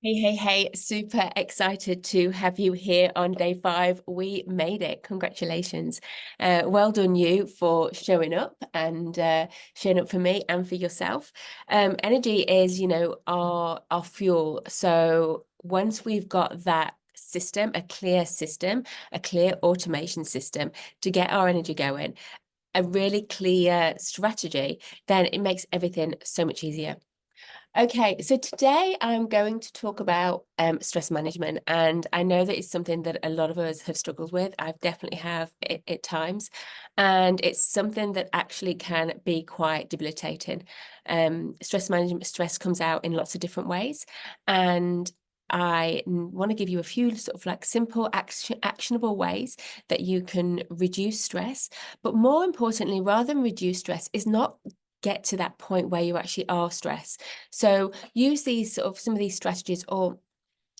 Hey, hey, hey, super excited to have you here on day 5. We made it. Congratulations. Well done you for showing up and showing up for me and for yourself. Energy is, our fuel. So once we've got that system, a clear automation system to get our energy going, a really clear strategy, then it makes everything so much easier. Okay, so today I'm going to talk about stress management, and I know that it's something that a lot of us have struggled with. I've definitely have at times, and it's something that actually can be quite debilitating. Stress comes out in lots of different ways, and I want to give you a few sort of like simple actionable ways that you can reduce stress. But more importantly, rather than reduce stress, is not get to that point where you actually are stressed. So use these sort of some of these strategies or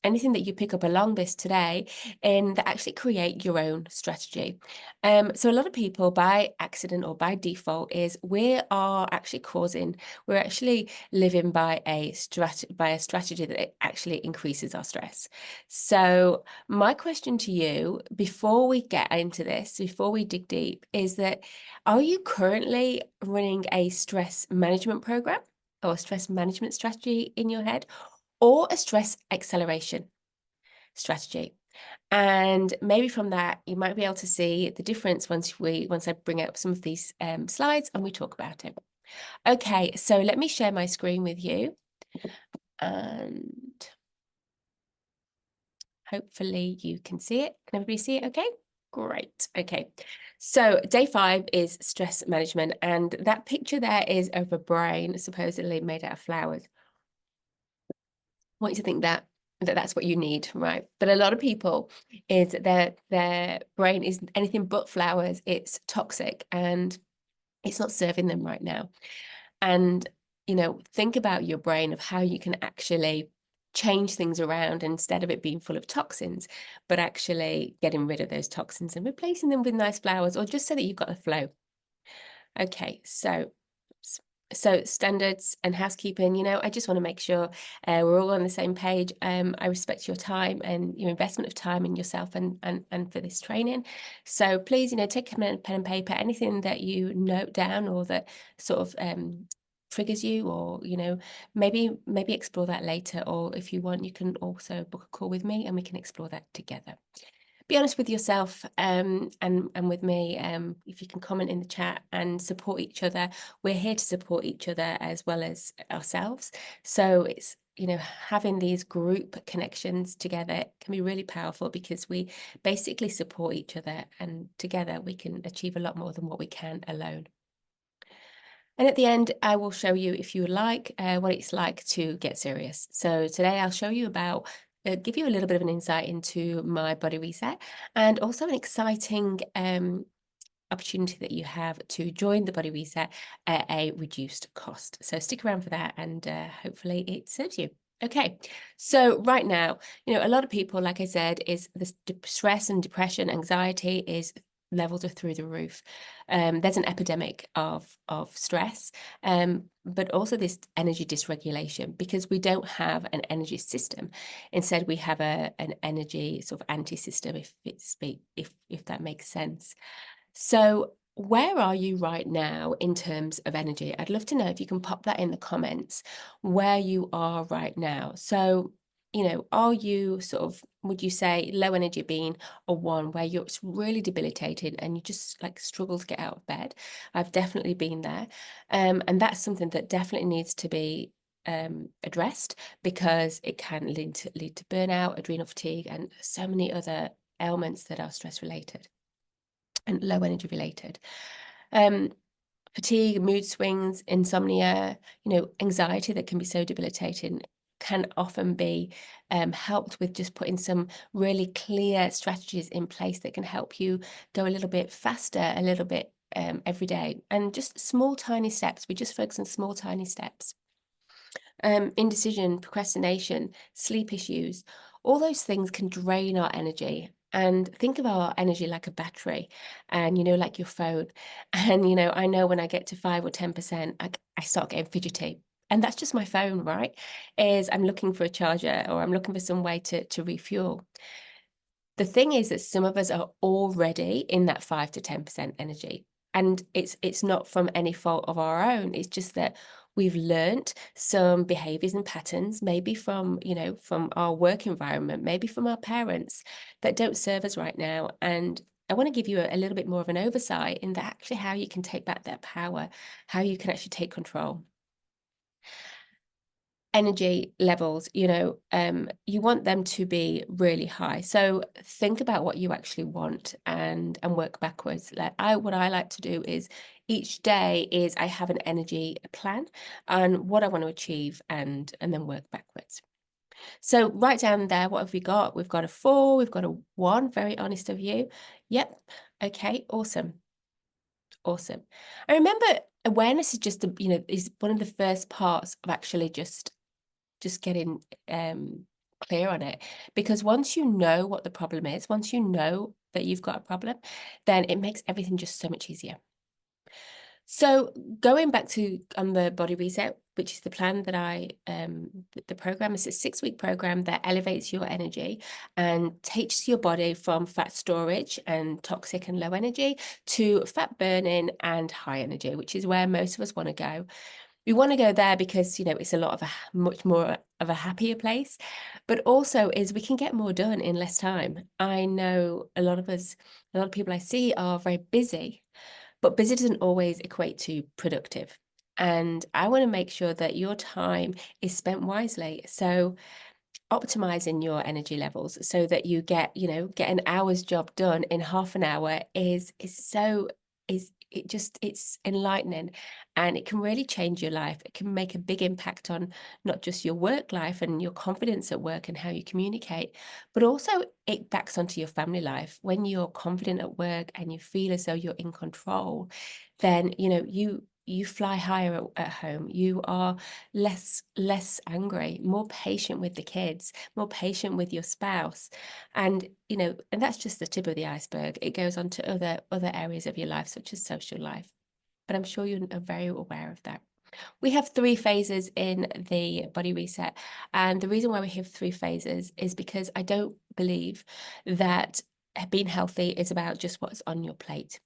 anything that you pick up along this today and that actually create your own strategy. So a lot of people by accident or by default is we're actually living by a strategy that it actually increases our stress. So my question to you before we get into this, before we dig deep, is that are you currently running a stress management program or stress management strategy in your head? Or a stress acceleration strategy. And maybe from that, you might be able to see the difference once I bring up some of these slides and we talk about it. Okay, so let me share my screen with you. And hopefully you can see it. Can everybody see it okay? Great. Okay. So day 5 is stress management. And that picture there is of a brain supposedly made out of flowers. I want you to think that's what you need, right? But a lot of people is their brain is anything but flowers. It's toxic and it's not serving them right now. And think about your brain of how you can actually change things around instead of it being full of toxins, but actually getting rid of those toxins and replacing them with nice flowers, or just so that you've got a flow. Okay, so standards and housekeeping, I just want to make sure we're all on the same page. I respect your time and your investment of time in yourself and for this training. So please, take a pen and paper, anything that you note down or that sort of triggers you, or maybe explore that later. Or if you want, you can also book a call with me and we can explore that together. Be honest with yourself and with me. If you can comment in the chat and support each other. We're here to support each other as well as ourselves. So it's having these group connections together can be really powerful because we basically support each other, and together we can achieve a lot more than what we can alone. And at the end, I will show you, if you like, what it's like to get serious. So today I'll show you about, give you a little bit of an insight into my body reset, and also an exciting opportunity that you have to join the body reset at a reduced cost. So stick around for that, and hopefully it serves you. Okay, so right now, a lot of people, like I said, is the stress and depression, anxiety is levels are through the roof. There's an epidemic of stress, but also this energy dysregulation because we don't have an energy system. Instead, we have an energy sort of anti-system, if that makes sense. So where are you right now in terms of energy? I'd love to know if you can pop that in the comments where you are right now. So, are you sort of, would you say low energy being a 1 where you're really debilitated and you just like struggle to get out of bed? I've definitely been there. And that's something that definitely needs to be addressed because it can lead to burnout, adrenal fatigue, and so many other ailments that are stress related and low energy related. Fatigue, mood swings, insomnia, anxiety that can be so debilitating can often be helped with just putting some really clear strategies in place that can help you go a little bit faster, a little bit every day, and just small, tiny steps. We just focus on small, tiny steps. Indecision, procrastination, sleep issues, all those things can drain our energy. And think of our energy like a battery and, like your phone. And, I know when I get to 5 or 10%, I start getting fidgety. And that's just my phone, right? Is I'm looking for a charger or I'm looking for some way to refuel. The thing is that some of us are already in that 5 to 10% energy. And it's not from any fault of our own. It's just that we've learnt some behaviors and patterns, maybe from, from our work environment, maybe from our parents, that don't serve us right now. And I want to give you a little bit more of an oversight in that actually how you can take back that power, how you can actually take control. Energy levels, you want them to be really high. So think about what you actually want and work backwards. What I like to do is each day is I have an energy plan and what I want to achieve and then work backwards. So write down there, what have we got? We've got a 4, we've got a 1, very honest of you. Yep. Okay, awesome. Awesome. I remember awareness is just is one of the first parts of actually just getting clear on it. Because once you know what the problem is, once you know that you've got a problem, then it makes everything just so much easier. So going back to on the body reset, which is the plan that the program is a 6-week program that elevates your energy and takes your body from fat storage and toxic and low energy to fat burning and high energy, which is where most of us want to go. We want to go there because, it's a lot of much more of a happier place, but also is we can get more done in less time. I know a lot of people I see are very busy, but busy doesn't always equate to productive. And I want to make sure that your time is spent wisely. So optimizing your energy levels so that you get an hour's job done in half an hour it's enlightening, and it can really change your life. It can make a big impact on not just your work life and your confidence at work and how you communicate, but also it backs onto your family life. When you're confident at work and you feel as though you're in control, then you fly higher at home. You are less angry, more patient with the kids, more patient with your spouse. And and that's just the tip of the iceberg. It goes on to other areas of your life, such as social life. But I'm sure you are very aware of that. We have 3 phases in the body reset. And the reason why we have 3 phases is because I don't believe that being healthy is about just what's on your plate.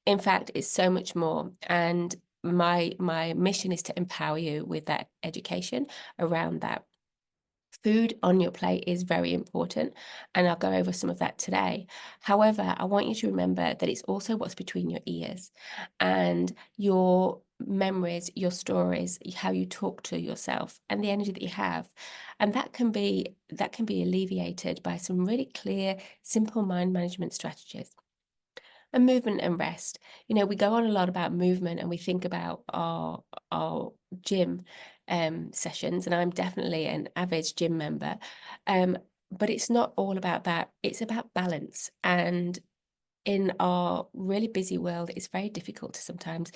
In fact, it's so much more. And my mission is to empower you with that education around that. Food on your plate is very important, and I'll go over some of that today. However, I want you to remember that it's also what's between your ears and your memories, your stories, how you talk to yourself, and the energy that you have. And that can be alleviated by some really clear, simple mind management strategies. And movement and rest. We go on a lot about movement and we think about our gym sessions, and I'm definitely an avid gym member. But it's not all about that. It's about balance. And in our really busy world, it's very difficult to sometimes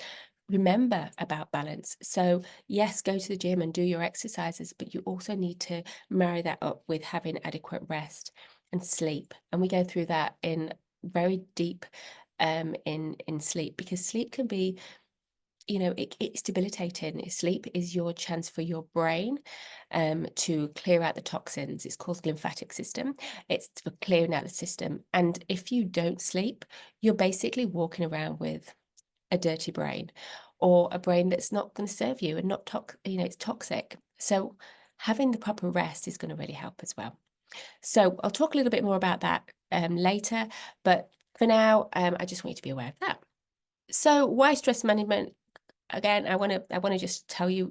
remember about balance. So yes, go to the gym and do your exercises, but you also need to marry that up with having adequate rest and sleep. And we go through that in very deep in sleep, because sleep can be it's debilitating. Sleep is your chance for your brain to clear out the toxins. It's called the lymphatic system. It's for clearing out the system. And if you don't sleep, you're basically walking around with a dirty brain, or a brain that's not going to serve you and not it's toxic. So having the proper rest is going to really help as well. So I'll talk a little bit more about that later, but for now, I just want you to be aware of that. So why stress management? Again, I want to just tell you,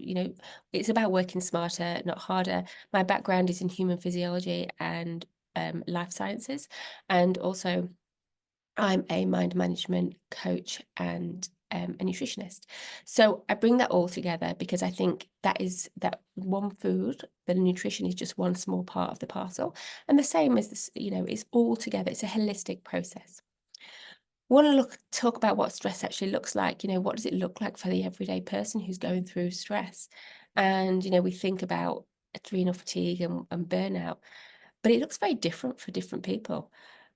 it's about working smarter, not harder. My background is in human physiology and life sciences, and also I'm a mind management coach and a nutritionist. So I bring that all together because I think that one food, the nutrition is just one small part of the parcel. And the same as this, it's all together. It's a holistic process. Want to talk about what stress actually looks like. What does it look like for the everyday person who's going through stress? And, we think about adrenal fatigue and burnout, but it looks very different for different people.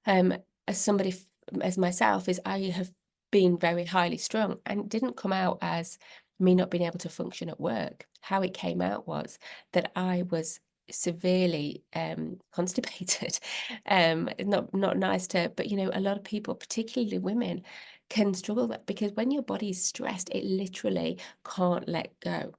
As somebody as myself, is I have been very highly strung and it didn't come out as me not being able to function at work, how it came out was that I was severely constipated. Not nice to, but a lot of people, particularly women, can struggle with that because when your body's stressed, it literally can't let go.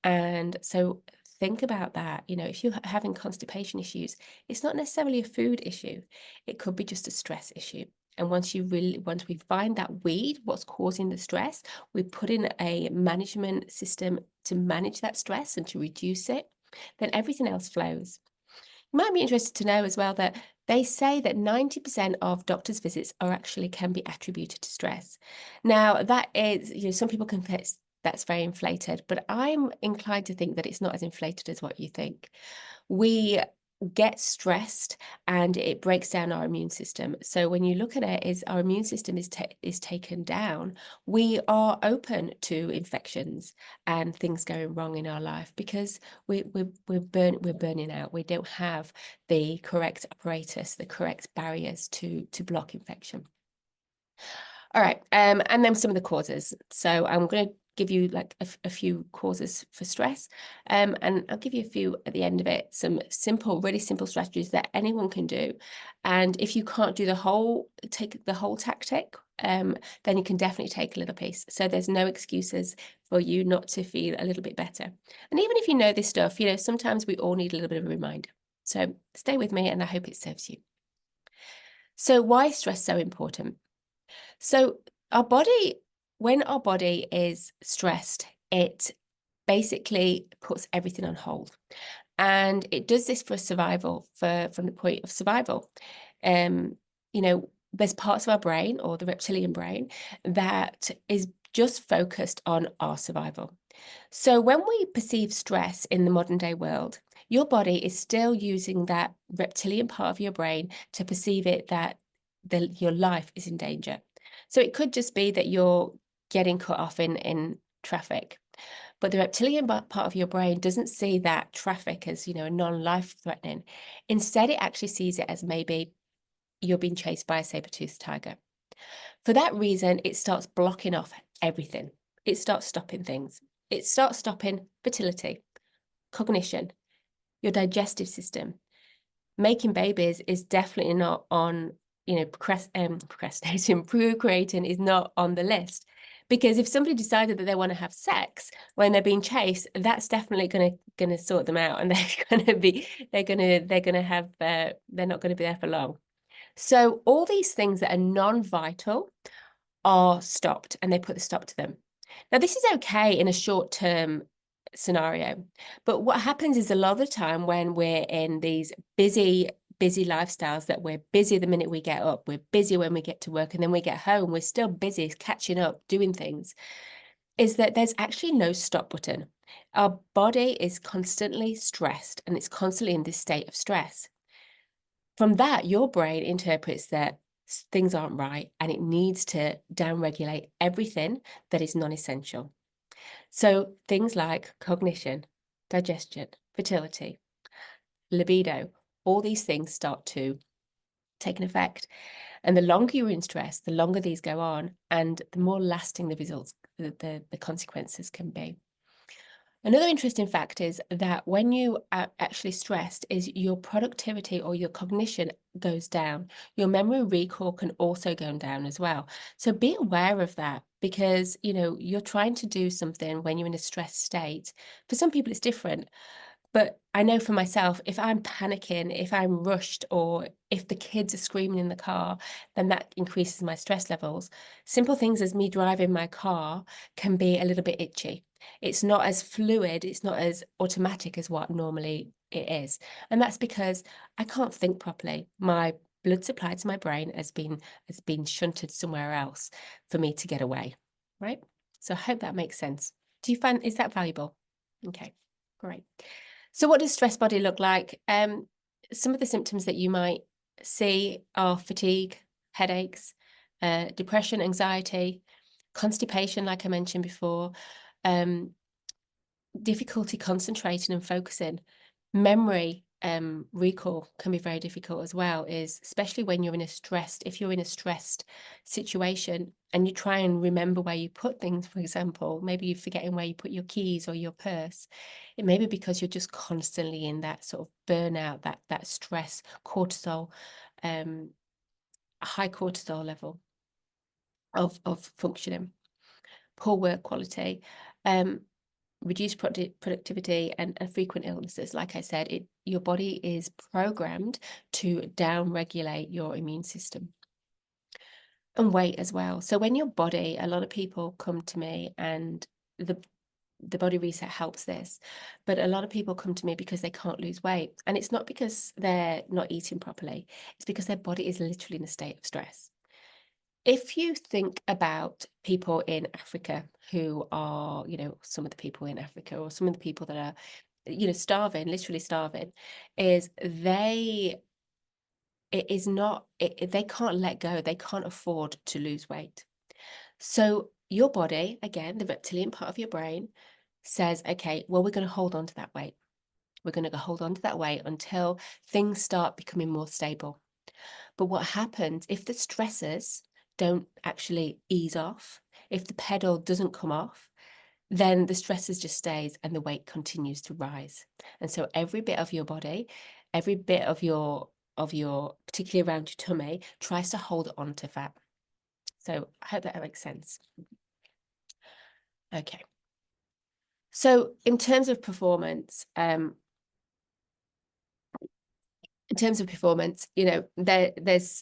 And so think about that. If you're having constipation issues, it's not necessarily a food issue. It could be just a stress issue. And once we find that weed, what's causing the stress, we put in a management system to manage that stress and to reduce it, then everything else flows. You might be interested to know as well that they say that 90% of doctors' visits can be attributed to stress. Now, that is, some people can that's very inflated, but I'm inclined to think that it's not as inflated as what you think. We get stressed and it breaks down our immune system. So when you look at it, is our immune system is taken down, we are open to infections and things going wrong in our life because we're burning out. We don't have the correct apparatus, the correct barriers to block infection. All right, and then some of the causes. So I'm going to give you like a few causes for stress, and I'll give you a few at the end of it, some really simple strategies that anyone can do. And if you can't do take the whole tactic, then you can definitely take a little piece. So there's no excuses for you not to feel a little bit better. And even if you know this stuff, sometimes we all need a little bit of a reminder. So stay with me and I hope it serves you. So why is stress so important? So when our body is stressed, it basically puts everything on hold. And it does this for survival, from the point of survival. There's parts of our brain, or the reptilian brain, that is just focused on our survival. So when we perceive stress in the modern day world, your body is still using that reptilian part of your brain to perceive it that your life is in danger. So it could just be that you're getting cut off in traffic. But the reptilian part of your brain doesn't see that traffic as, non-life threatening. Instead, it actually sees it as maybe you're being chased by a saber-toothed tiger. For that reason, it starts blocking off everything. It starts stopping things. It starts stopping fertility, cognition, your digestive system. Making babies is definitely not on, procrastinating, procreating is not on the list. Because if somebody decided that they want to have sex when they're being chased, that's definitely gonna sort them out, and they're not gonna be there for long. So all these things that are non-vital are stopped, and they put the stop to them. Now, this is okay in a short-term scenario, but what happens is a lot of the time when we're in these busy lifestyles, that we're busy the minute we get up, we're busy when we get to work, and then we get home, we're still busy catching up, doing things, is that there's actually no stop button. Our body is constantly stressed, and it's constantly in this state of stress. From that, your brain interprets that things aren't right, and it needs to downregulate everything that is non-essential. So things like cognition, digestion, fertility, libido, all these things start to take an effect. And the longer you're in stress, the longer these go on, and the more lasting the results, the consequences can be. Another interesting fact is that when you are actually stressed, is your productivity or your cognition goes down. Your memory recall can also go down as well. So be aware of that, because you're trying to do something when you're in a stressed state. For some people it's different. But I know for myself, if I'm panicking, if I'm rushed, or if the kids are screaming in the car, then that increases my stress levels. Simple things as me driving my car can be a little bit itchy. It's not as fluid, it's not as automatic as what normally it is. And that's because I can't think properly. My blood supply to my brain has been shunted somewhere else for me to get away, right? So I hope that makes sense. Is that valuable? Okay, great. So what does stress body look like? Some of the symptoms that you might see are fatigue, headaches, depression, anxiety, constipation, like I mentioned before, difficulty concentrating and focusing, memory recall can be very difficult as well, is especially when you're if you're in a stressed situation and you try and remember where you put things, for example, maybe you're forgetting where you put your keys or your purse. It may be because you're just constantly in that sort of burnout, that stress, cortisol, high cortisol level of functioning, poor work quality, reduced productivity, and frequent illnesses. Like I said, your body is programmed to down-regulate your immune system. And weight as well. So when your body, a lot of people come to me, and the body reset helps this, but a lot of people come to me because they can't lose weight. And it's not because they're not eating properly, it's because their body is literally in a state of stress. If you think about people in Africa who are, some of the people in Africa, or some of the people that are, starving, literally starving, is they can't let go, they can't afford to lose weight. So your body, again, the reptilian part of your brain, says, okay, well, we're going to hold on to that weight. We're going to hold on to that weight until things start becoming more stable. But what happens if the stressors don't actually ease off, if the pedal doesn't come off, then the stressors just stays and the weight continues to rise. And so every bit of your body, every bit of your particularly around your tummy, tries to hold on to fat. So I hope that makes sense. Okay. So in terms of performance, there's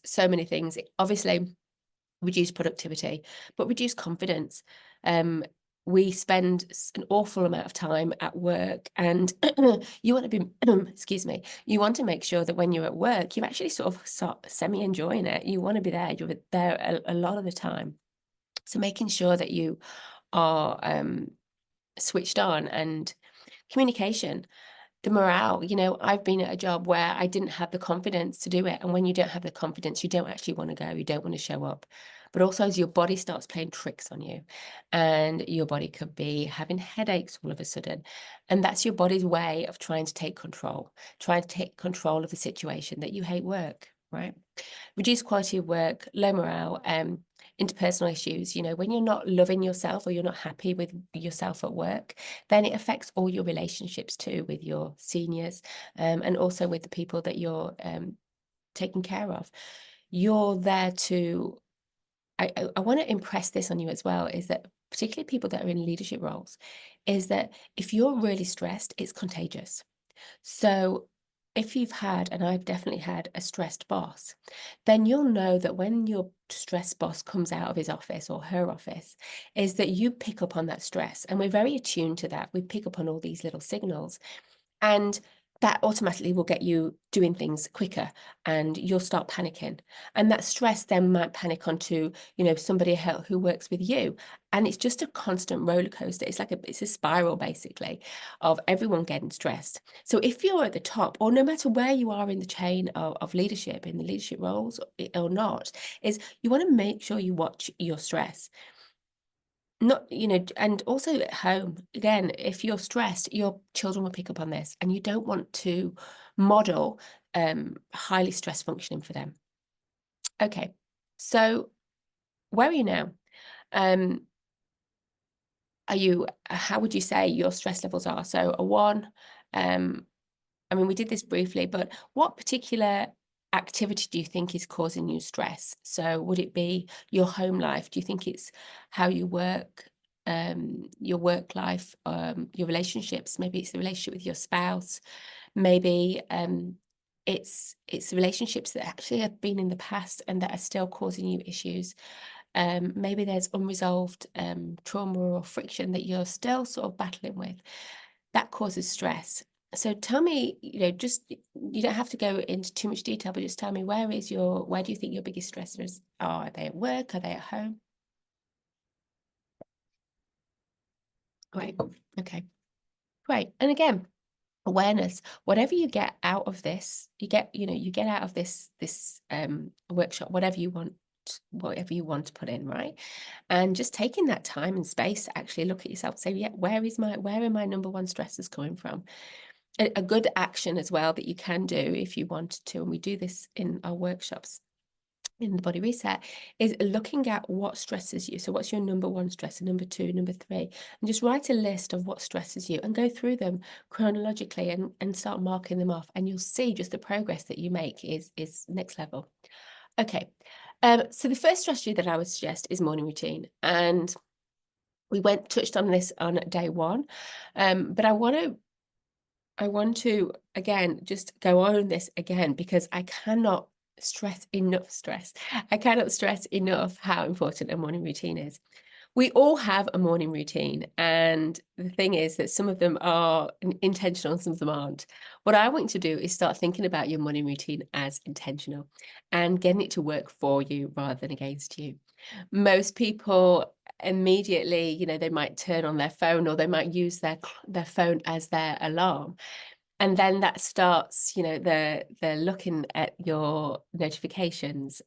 so many things. Obviously, reduce productivity, but reduce confidence. We spend an awful amount of time at work, and you want to be, excuse me, you want to make sure that when you're at work, you're actually sort of semi-enjoying it. You want to be there. You're there a lot of the time. So making sure that you are switched on, and communication. The morale, I've been at a job where I didn't have the confidence to do it. And when you don't have the confidence, you don't actually want to go, you don't want to show up. But also, as your body starts playing tricks on you, and your body could be having headaches all of a sudden. And that's your body's way of trying to take control of the situation that you hate work, right? Reduced quality of work, low morale, interpersonal issues. When you're not loving yourself, or you're not happy with yourself at work, then it affects all your relationships too, with your seniors, and also with the people that you're taking care of. You're there to, I want to impress this on you as well, is that particularly people that are in leadership roles, is that if you're really stressed, it's contagious. So if you've had, and I've definitely had, a stressed boss, then you'll know that when your stressed boss comes out of his office or her office, is that you pick up on that stress. And we're very attuned to that. We pick up on all these little signals. And that automatically will get you doing things quicker, and you'll start panicking. And that stress then might panic onto, somebody who works with you. And it's just a constant roller coaster. It's a spiral, basically, of everyone getting stressed. So if you're at the top, or no matter where you are in the chain of leadership, in the leadership roles or not, is you want to make sure you watch your stress. Not, and also at home, again, if you're stressed, your children will pick up on this, and you don't want to model highly stress functioning for them. Okay, so where are you now? How would you say your stress levels are? So a 1, we did this briefly, but what particular activity do you think is causing you stress? So would it be your home life? Do you think it's how you work, your work life, your relationships? Maybe it's the relationship with your spouse. Maybe it's the relationships that actually have been in the past and that are still causing you issues. Maybe there's unresolved trauma or friction that you're still sort of battling with. That causes stress. So tell me, just, you don't have to go into too much detail, but just tell me, where do you think your biggest stressors are? Are they at work? Are they at home? Great. Okay. Great. And again, awareness. Whatever you get out of this, you get out of this workshop, whatever you want to put in, right? And just taking that time and space to actually look at yourself and say, yeah, where are my number one stressors coming from? a good action as well that you can do if you wanted to, and we do this in our workshops in the Body Reset, is looking at what stresses you. So what's your number one stressor, number two, number three, and just write a list of what stresses you and go through them chronologically and start marking them off, and you'll see just the progress that you make is next level. Okay, so the first strategy that I would suggest is morning routine, and we touched on this on day one, but I want to again just go on this again, because I cannot stress enough how important a morning routine is. We all have a morning routine, and the thing is that some of them are intentional and some of them aren't. What I want you to do is start thinking about your morning routine as intentional and getting it to work for you rather than against you. Most people immediately, they might turn on their phone, or they might use their phone as their alarm. And then that starts, the looking at your notifications,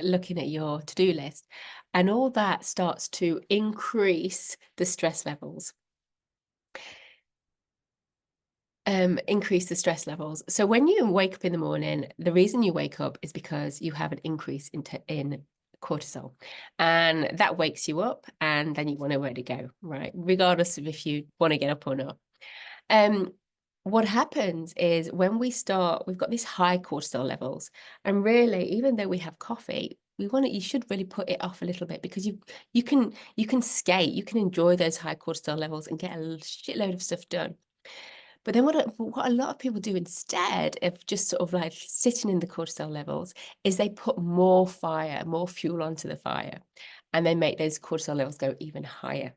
looking at your to-do list, and all that starts to increase the stress levels. So when you wake up in the morning, the reason you wake up is because you have an increase in cortisol, and that wakes you up, and then you want nowhere to go, right? Regardless of if you want to get up or not. What happens is when we've got these high cortisol levels, and really, even though we have coffee, you should really put it off a little bit, because you can skate, you can enjoy those high cortisol levels and get a shitload of stuff done. But then what a lot of people do instead of just sort of like sitting in the cortisol levels is they put more fuel onto the fire, and they make those cortisol levels go even higher.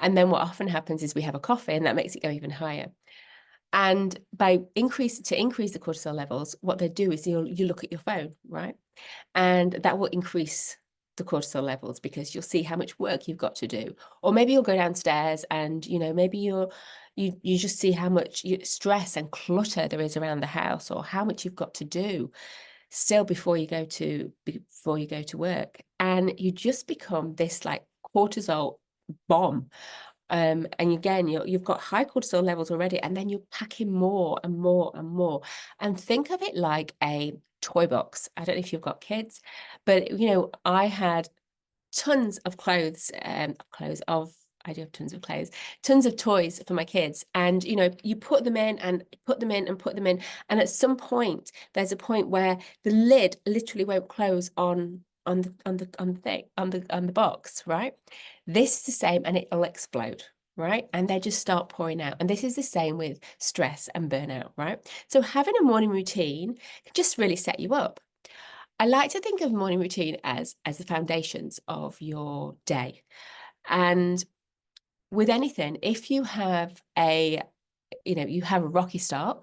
And then what often happens is we have a coffee, and that makes it go even higher. And to increase the cortisol levels, what they do is you look at your phone, right? And that will increase the cortisol levels, because you'll see how much work you've got to do. Or maybe you'll go downstairs and, maybe you just see how much stress and clutter there is around the house, or how much you've got to do still before you go to work. And you just become this like cortisol bomb. And again, you've got high cortisol levels already, and then you're packing more and more and more. And think of it like a toy box. I don't know if you've got kids, but I had tons of clothes, I do have tons of clothes, tons of toys for my kids. And you put them in and put them in and put them in. And at some point, there's a point where the lid literally won't close on the box, right? This is the same, and it'll explode, right? And they just start pouring out. And this is the same with stress and burnout, right? So having a morning routine can just really set you up. I like to think of morning routine as the foundations of your day. And with anything, if you have you have a rocky start,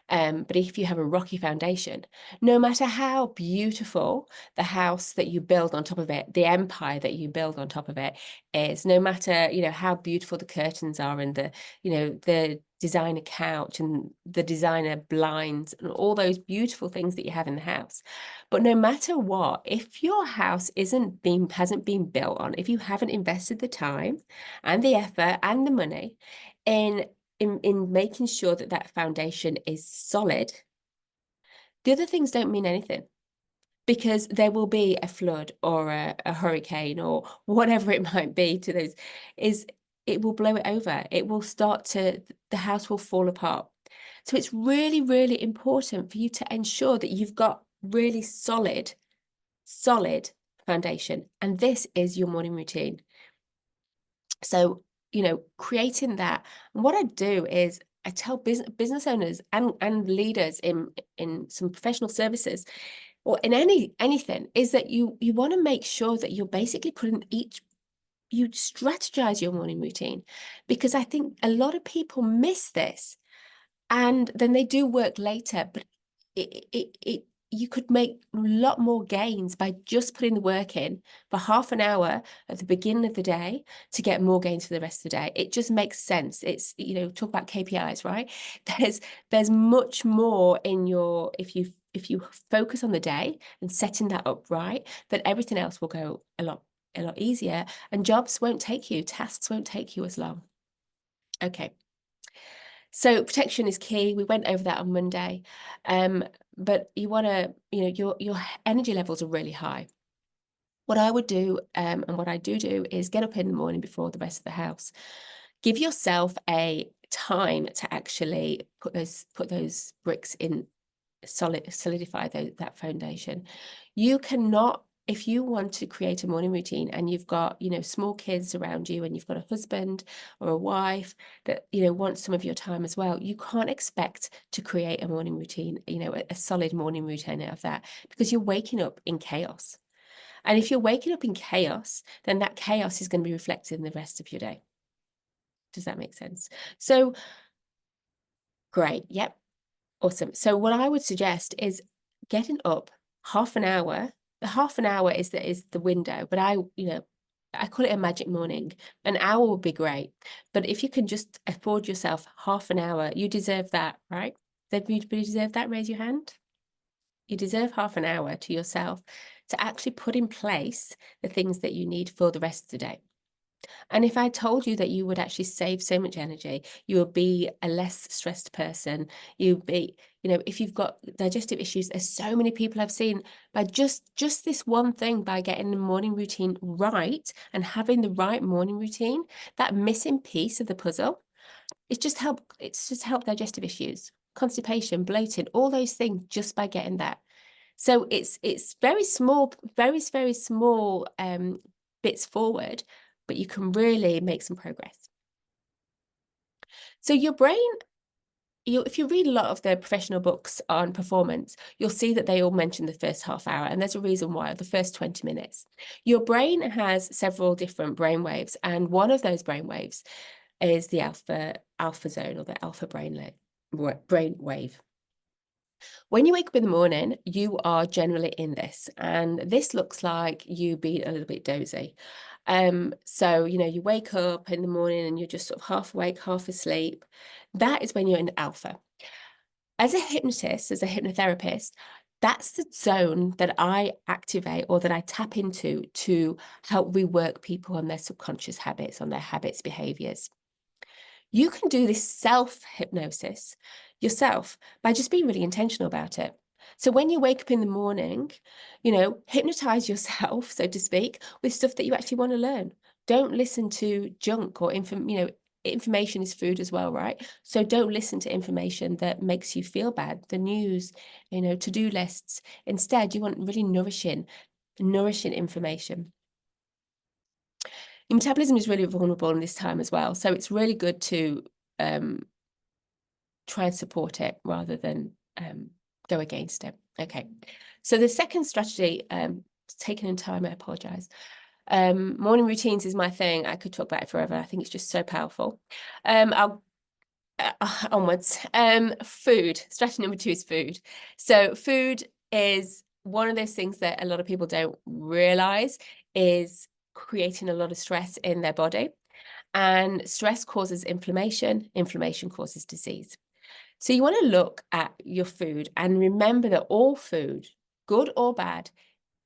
but if you have a rocky foundation, no matter how beautiful the house that you build on top of it, the empire that you build on top of it is, no matter, how beautiful the curtains are, and the designer couch and the designer blinds and all those beautiful things that you have in the house. But no matter what, if your house hasn't been built on, if you haven't invested the time and the effort and the money in making sure that foundation is solid, the other things don't mean anything, because there will be a flood or a hurricane or whatever it might be to those, it will blow it over. It will the house will fall apart. So it's really, really important for you to ensure that you've got really solid foundation. And this is your morning routine. So creating that. And what I do is I tell business owners and leaders in some professional services, or in anything, is that you want to make sure that you're basically you strategize your morning routine, because I think a lot of people miss this, and then they do work later, but you could make a lot more gains by just putting the work in for half an hour at the beginning of the day to get more gains for the rest of the day. It just makes sense. It's, talk about KPIs, right? There's much more in if you focus on the day and setting that up right, then everything else will go a lot easier, and tasks won't take you as long. Okay. So protection is key. We went over that on Monday. But you want to, your energy levels are really high. What I would do, and what I do is get up in the morning before the rest of the house. Give yourself a time to actually put those bricks in, solidify that foundation. You cannot, if you want to create a morning routine and you've got, small kids around you and you've got a husband or a wife that, wants some of your time as well, you can't expect to create a morning routine, a solid morning routine out of that, because you're waking up in chaos. And if you're waking up in chaos, then that chaos is going to be reflected in the rest of your day. Does that make sense? So great. Yep. Awesome. So what I would suggest is getting up half an hour. The half an hour is the window, but I call it a magic morning. An hour would be great. But if you can just afford yourself half an hour, you deserve that, right? Does everybody deserve that? Raise your hand. You deserve half an hour to yourself to actually put in place the things that you need for the rest of the day. And if I told you that you would actually save so much energy, you would be a less stressed person. You'd be, if you've got digestive issues, there's so many people I've seen by just this one thing, by getting the morning routine right and having the right morning routine, that missing piece of the puzzle, it's just helped digestive issues, constipation, bloating, all those things, just by getting that. So it's very small, very small bits forward, but you can really make some progress. So your brain, if you read a lot of the professional books on performance, you'll see that they all mention the first half hour, and there's a reason why. The first 20 minutes. Your brain has several different brain waves, and one of those brain waves is the alpha zone, or the alpha brain wave. When you wake up in the morning, you are generally in this, and this looks like you being a little bit dozy. So, you wake up in the morning and you're just sort of half awake, half asleep. That is when you're in alpha. As a hypnotist, as a hypnotherapist, that's the zone that I activate, or that I tap into, to help rework people on their subconscious habits, on their habits, behaviors. You can do this self-hypnosis yourself by just being really intentional about it. So when you wake up in the morning, hypnotize yourself, so to speak, with stuff that you actually want to learn. Don't listen to junk or information is food as well, right? So don't listen to information that makes you feel bad, the news, to-do lists. Instead, you want really nourishing information. Your metabolism is really vulnerable in this time as well. So it's really good to try and support it rather than go against it. Okay. So the second strategy, taken in time, I apologize. Morning routines is my thing. I could talk about it forever. I think it's just so powerful. I'll onwards. Food. Strategy number 2 is food. So food is one of those things that a lot of people don't realize is creating a lot of stress in their body. And stress causes inflammation. Inflammation causes disease. So you want to look at your food and remember that all food, good or bad,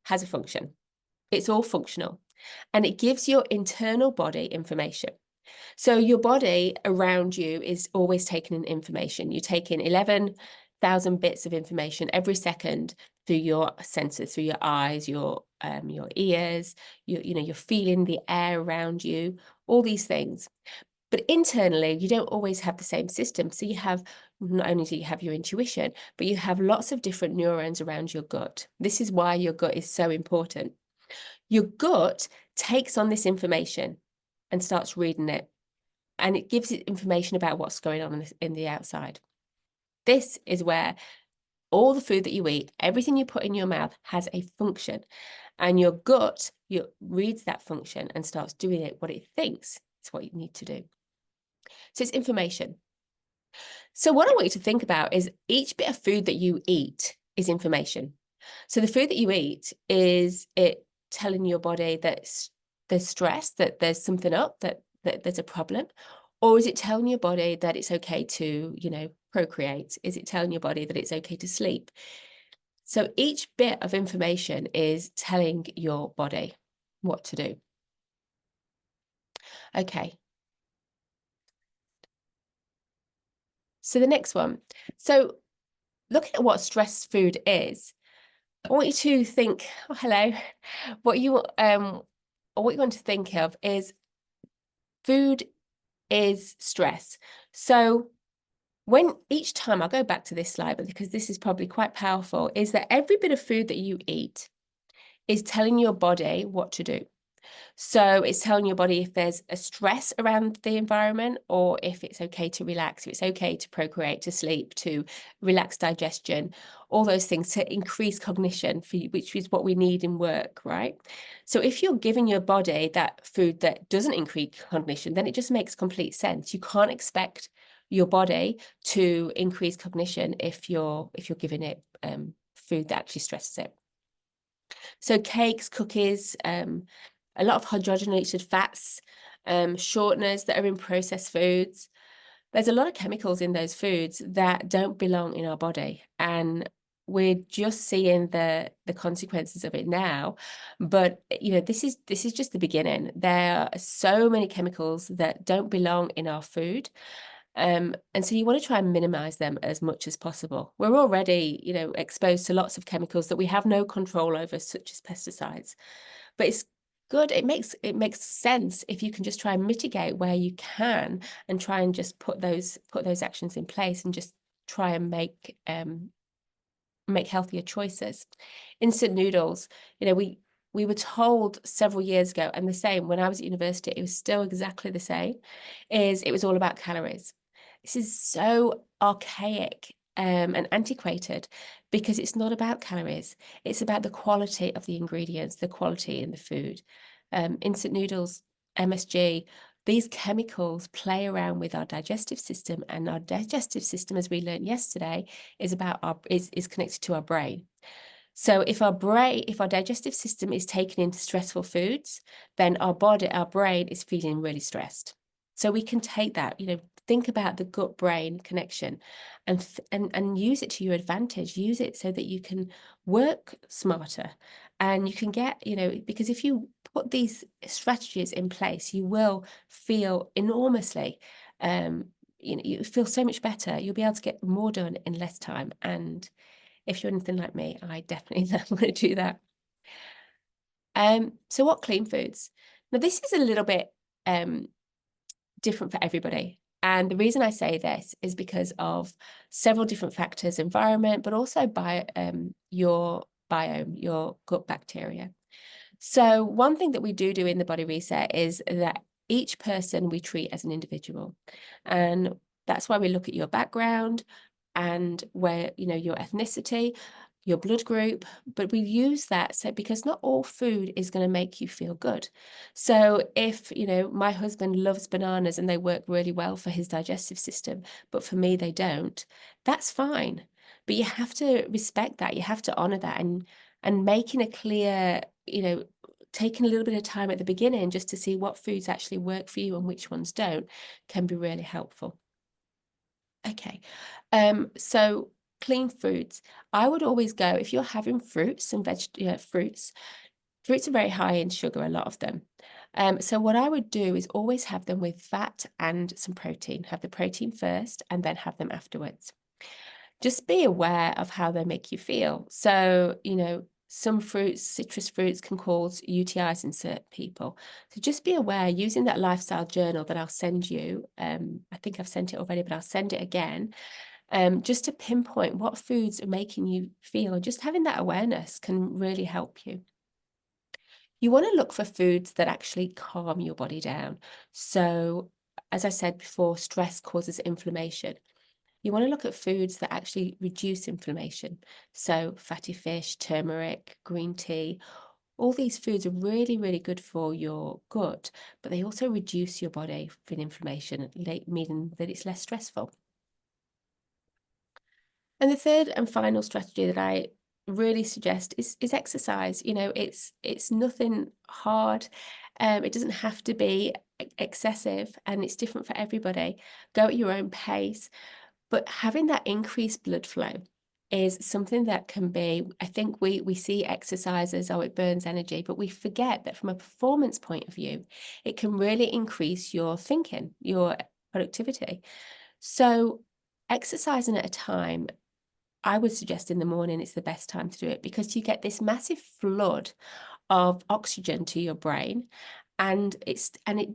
has a function. It's all functional, and it gives your internal body information. So your body around you is always taking in information. You take in 11,000 bits of information every second through your senses, through your eyes, your ears, you're feeling the air around you, all these things. But internally, you don't always have the same system. So you have, not only do you have your intuition, but you have lots of different neurons around your gut. This is why your gut is so important. Your gut takes on this information and starts reading it, and it gives it information about what's going on in the outside. This is where all the food that you eat, everything you put in your mouth, has a function, and your gut reads that function and starts doing it what it thinks is what you need to do. So it's information. So what I want you to think about is each bit of food that you eat is information. So the food that you eat, is it telling your body that there's stress, that there's something up, that there's a problem? Or is it telling your body that it's okay to, procreate? Is it telling your body that it's okay to sleep? So each bit of information is telling your body what to do. Okay. So the next one. So looking at what stress food is, I want you to think, oh, hello, what you or what you want to think of is food is stress. So when each time, I'll go back to this slide, but because this is probably quite powerful, is that every bit of food that you eat is telling your body what to do. So it's telling your body if there's a stress around the environment, or if it's okay to relax, if it's okay to procreate, to sleep, to relax digestion, all those things to increase cognition, for you, which is what we need in work, right? So if you're giving your body that food that doesn't increase cognition, then it just makes complete sense. You can't expect your body to increase cognition if you're giving it food that actually stresses it. So cakes, cookies, a lot of hydrogenated fats, shorteners that are in processed foods. There's a lot of chemicals in those foods that don't belong in our body, and we're just seeing the consequences of it now. But this is just the beginning. There are so many chemicals that don't belong in our food. And so you want to try and minimize them as much as possible. We're already, exposed to lots of chemicals that we have no control over, such as pesticides. But it's good. It makes sense if you can just try and mitigate where you can, and try and just put those actions in place, and just try and make healthier choices. Instant noodles, we were told several years ago, and the same when I was at university, it was still exactly the same, is it was all about calories. This is so archaic and antiquated, because it's not about calories. It's about the quality of the ingredients, the quality in the food. Instant noodles, MSG, these chemicals play around with our digestive system, and our digestive system, as we learned yesterday, is connected to our brain. So if our digestive system is taken into stressful foods, then our brain is feeling really stressed. So we can take that, think about the gut-brain connection, and use it to your advantage. Use it so that you can work smarter, and you can get, because if you put these strategies in place, you will feel enormously, you feel so much better. You'll be able to get more done in less time. And if you're anything like me, I definitely want to do that. So what clean foods? Now, this is a little bit different for everybody. And the reason I say this is because of several different factors: environment, but also by your biome, your gut bacteria. So one thing that we do in the Body Reset is that each person we treat as an individual. And that's why we look at your background, and where, your ethnicity, your blood group, but we use that because not all food is going to make you feel good. So if, my husband loves bananas and they work really well for his digestive system, but for me they don't, that's fine. But you have to respect that. You have to honor that, and making a clear, taking a little bit of time at the beginning just to see what foods actually work for you and which ones don't, can be really helpful. Okay, so clean foods. I would always go, if you're having fruits and fruits are very high in sugar, a lot of them. So what I would do is always have them with fat and some protein. Have the protein first and then have them afterwards. Just be aware of how they make you feel. So, some fruits, citrus fruits, can cause UTIs in certain people. So just be aware, using that lifestyle journal that I'll send you. I think I've sent it already, but I'll send it again. Just to pinpoint what foods are making you feel. Just having that awareness can really help you. You want to look for foods that actually calm your body down. So, as I said before, stress causes inflammation. You want to look at foods that actually reduce inflammation. So fatty fish, turmeric, green tea, all these foods are really, really good for your gut, but they also reduce your body with inflammation, meaning that it's less stressful. And the third and final strategy that I really suggest is exercise. It's nothing hard. It doesn't have to be excessive, and it's different for everybody. Go at your own pace. But having that increased blood flow is something that can be, I think we see exercise as, oh, it burns energy, but we forget that from a performance point of view, it can really increase your thinking, your productivity. So exercising at a time, I would suggest in the morning it's the best time to do it, because you get this massive flood of oxygen to your brain, and it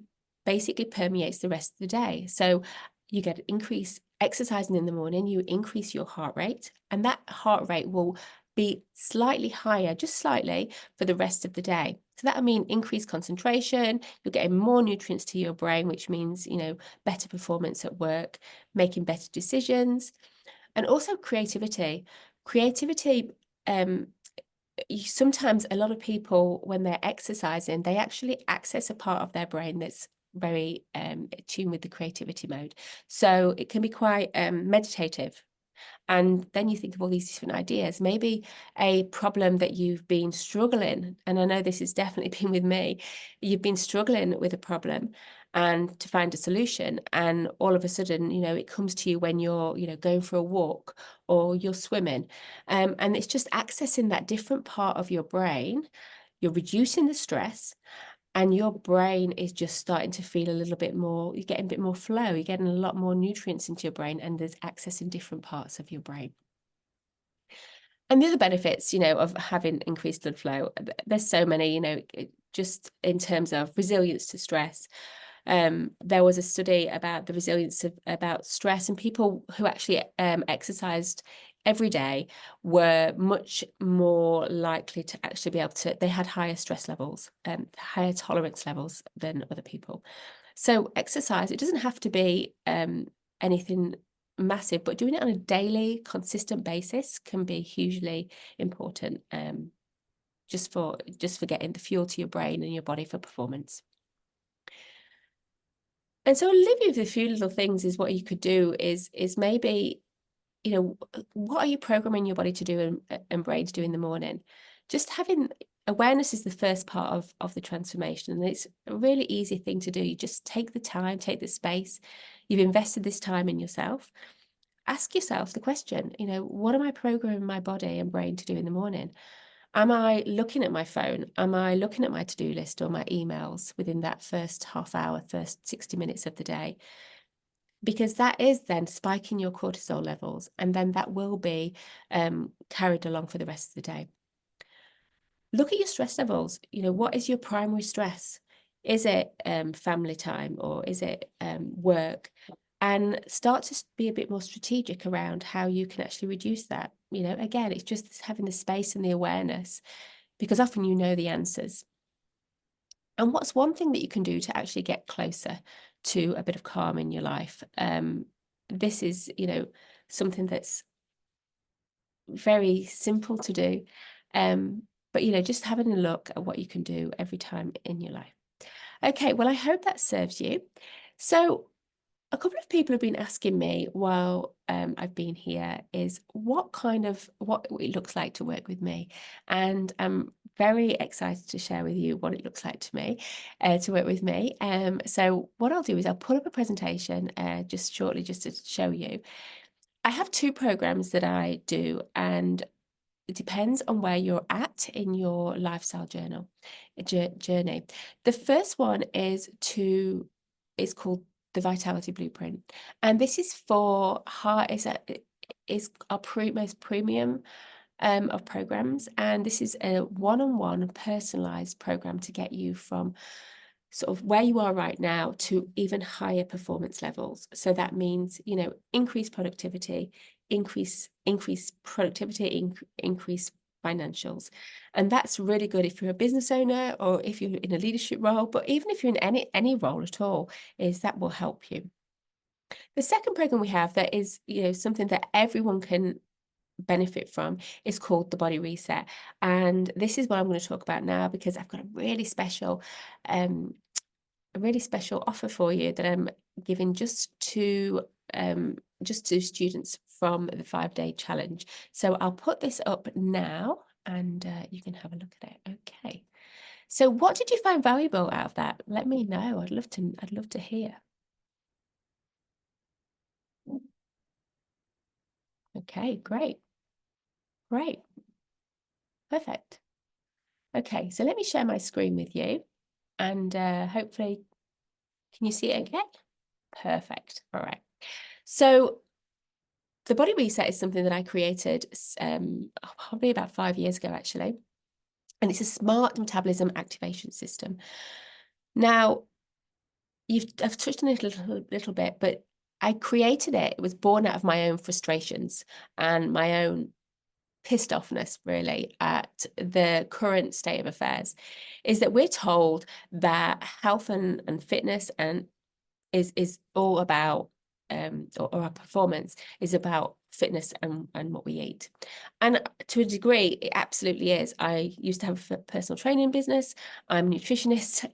basically permeates the rest of the day. So you get increased exercising in the morning, you increase your heart rate, and that heart rate will be slightly higher, just slightly, for the rest of the day. So that'll mean increased concentration, you're getting more nutrients to your brain, which means, better performance at work, making better decisions, and also creativity. Creativity, sometimes a lot of people, when they're exercising, they actually access a part of their brain that's very attuned with the creativity mode. So it can be quite meditative. And then you think of all these different ideas, maybe a problem that you've been struggling. And I know this has definitely been with me. You've been struggling with a problem and to find a solution. And all of a sudden, it comes to you when you're, going for a walk or you're swimming. And it's just accessing that different part of your brain. You're reducing the stress, and your brain is just starting to feel a little bit more, you're getting a bit more flow, you're getting a lot more nutrients into your brain, and there's access in different parts of your brain. And the other benefits, of having increased blood flow, there's so many, just in terms of resilience to stress. There was a study about the resilience about stress, and people who actually exercised every day were much more likely to actually be able to, they had higher stress levels, higher tolerance levels than other people. So exercise, it doesn't have to be anything massive, but doing it on a daily, consistent basis can be hugely important, just for getting the fuel to your brain and your body for performance. And so I'll leave you with a few little things. Is what you could do is maybe, what are you programming your body to do and brain to do in the morning? Just having awareness is the first part of the transformation. And it's a really easy thing to do. You just take the time, take the space. You've invested this time in yourself. Ask yourself the question, what am I programming my body and brain to do in the morning? Am I looking at my phone? Am I looking at my to-do list or my emails within that first half hour, first 60 minutes of the day? Because that is then spiking your cortisol levels, and then that will be carried along for the rest of the day. Look at your stress levels. What is your primary stress? Is it family time, or is it work? And start to be a bit more strategic around how you can actually reduce that. Again, it's just having the space and the awareness, because often you know the answers. And what's one thing that you can do to actually get closer to a bit of calm in your life? This is, something that's very simple to do. But, just having a look at what you can do every time in your life. Okay, well, I hope that serves you. So a couple of people have been asking me while I've been here is what it looks like to work with me. And I'm very excited to share with you what it looks like to me, to work with me. So what I'll do is I'll put up a presentation just shortly, just to show you. I have 2 programs that I do, and it depends on where you're at in your lifestyle journey. The first one is called the Vitality Blueprint, and this is for is our most premium of programs, and this is a one-on-one personalized program to get you from sort of where you are right now to even higher performance levels. So that means, increased productivity, increase productivity, increase financials. And that's really good if you're a business owner or if you're in a leadership role, but even if you're in any role at all, is that will help you. The second program we have that is, something that everyone can benefit from is called the Body Reset. And this is what I'm going to talk about now, because I've got a really special offer for you that I'm giving just to students from the 5-day challenge. So I'll put this up now, and you can have a look at it. Okay. So what did you find valuable out of that? Let me know. I'd love to hear. Okay, great. Great. Perfect. Okay, so let me share my screen with you, and hopefully, can you see it okay? Perfect. All right. So The Body Reset is something that I created probably about 5 years ago, actually. And it's a smart metabolism activation system. Now, I've touched on it a little bit, but I created it. It was born out of my own frustrations and my own pissed offness, really, at the current state of affairs. Is that we're told that health and fitness and is all about or our performance is about fitness and what we eat. And to a degree, it absolutely is. I used to have a personal training business. I'm a nutritionist.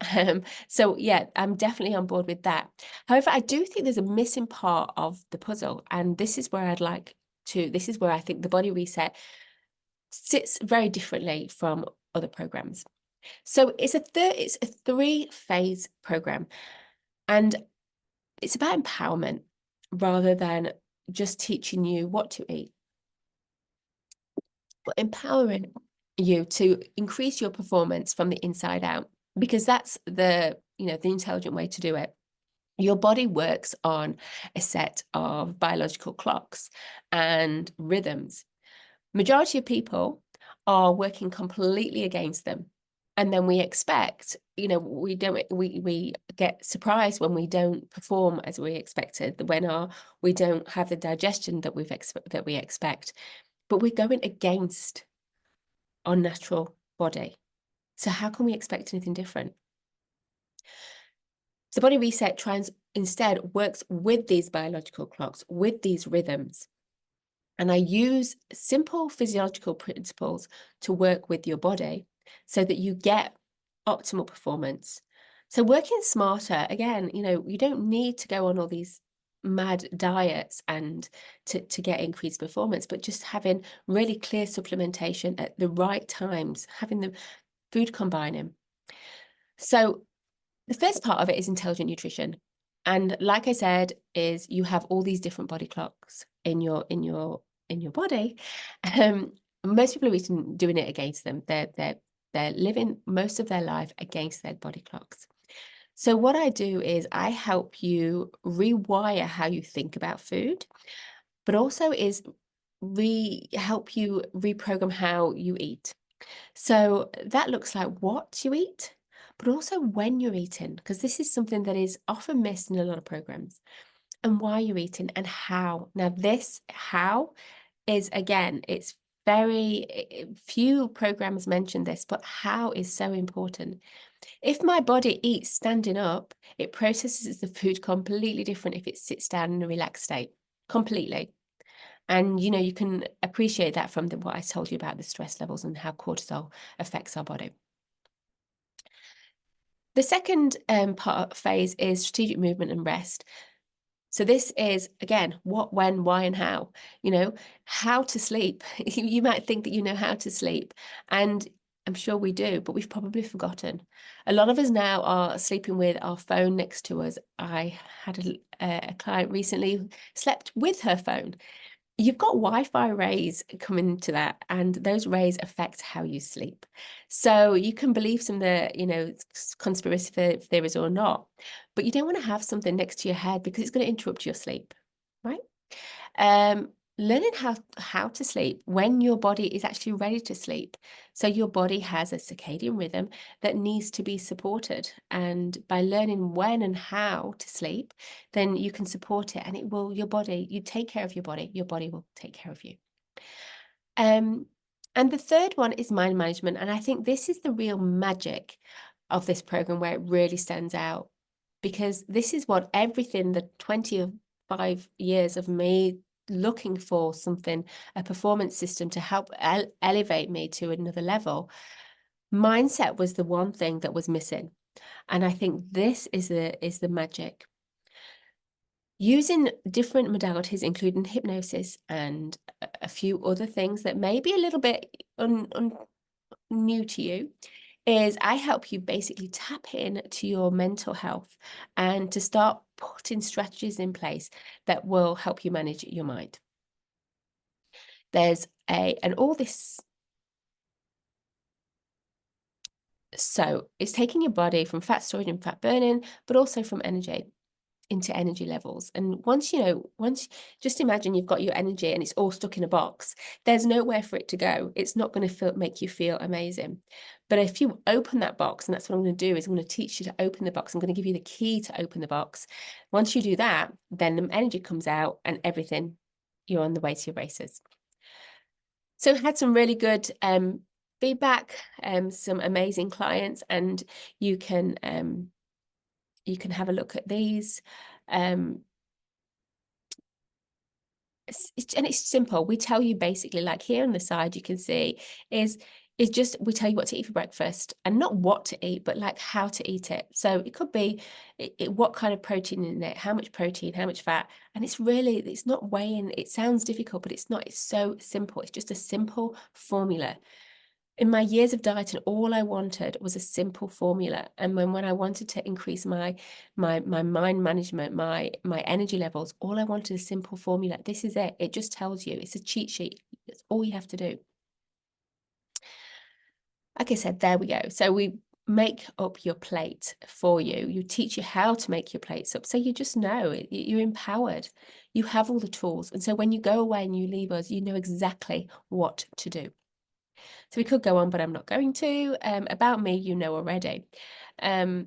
So yeah, I'm definitely on board with that. However, I do think there's a missing part of the puzzle. And this is where this is where I think the Body Reset sits very differently from other programs. So it's a 3-phase program. And it's about empowerment rather than just teaching you what to eat, but empowering you to increase your performance from the inside out, because that's the intelligent way to do it. Your body works on a set of biological clocks and rhythms. Majority of people are working completely against them. And then we expect, we get surprised when we don't perform as we expected, when we don't have the digestion that we expect. But we're going against our natural body. So how can we expect anything different? So Body Reset instead works with these biological clocks, with these rhythms. And I use simple physiological principles to work with your body so that you get optimal performance. So working smarter, again, you don't need to go on all these mad diets and to get increased performance, but just having really clear supplementation at the right times, having the food combining. So the first part of it is intelligent nutrition. And like I said, is you have all these different body clocks in your body. Most people are doing it against them. They're living most of their life against their body clocks. So what I do is I help you rewire how you think about food, but also is help you reprogram how you eat. So that looks like what you eat, but also when you're eating, because this is something that is often missed in a lot of programs, and why you're eating and how. Now, this how is, again, it's very few programs mention this, but how is so important. If my body eats standing up, it processes the food completely different if it sits down in a relaxed state, completely. And, you can appreciate that from what I told you about the stress levels and how cortisol affects our body. The second phase is strategic movement and rest. So this is, again, what, when, why, and how. How to sleep. You might think that you know how to sleep, and I'm sure we do, but we've probably forgotten. A lot of us now are sleeping with our phone next to us. I had a client recently who slept with her phone. You've got Wi-Fi rays coming to that, and those rays affect how you sleep. So you can believe some of the, conspiracy theories or not, but you don't want to have something next to your head because it's going to interrupt your sleep, right? Learning how to sleep when your body is actually ready to sleep. So your body has a circadian rhythm that needs to be supported. And by learning when and how to sleep, then you can support it, and you take care of your body will take care of you. And the third one is mind management. And I think this is the real magic of this program, where it really stands out, because this is what everything, the 25 years of me looking for something, a performance system to help elevate me to another level. Mindset was the one thing that was missing. And I think this is the magic. Using different modalities, including hypnosis and a few other things that may be a little bit new to you, is I help you basically tap in to your mental health and to start putting strategies in place that will help you manage your mind. And all this. So it's taking your body from fat storage and fat burning, but also from energy. into energy levels. And once, just imagine you've got your energy and it's all stuck in a box, there's nowhere for it to go. It's not going to make you feel amazing. But if you open that box, and that's what I'm going to do, is I'm going to teach you to open the box. I'm going to give you the key to open the box. Once you do that, then the energy comes out and everything, you're on the way to your races. So I had some really good feedback, some amazing clients, and you can have a look at these. And it's simple. We tell you basically, like here on the side, you can see is just, we tell you what to eat for breakfast, and not what to eat, but like how to eat it. So it could be what kind of protein in it, how much protein, how much fat. And it's not weighing. It sounds difficult, but it's not. It's so simple. It's just a simple formula. In my years of dieting, all I wanted was a simple formula. And when I wanted to increase my mind management, my energy levels, all I wanted is a simple formula. This is it. It just tells you. It's a cheat sheet. It's all you have to do. Like I said, there we go. So we make up your plate for you. You teach you how to make your plates up. So you just know you're empowered. You have all the tools. And so when you go away and you leave us, you know exactly what to do. So we could go on, but I'm not going to. About me, you know already. But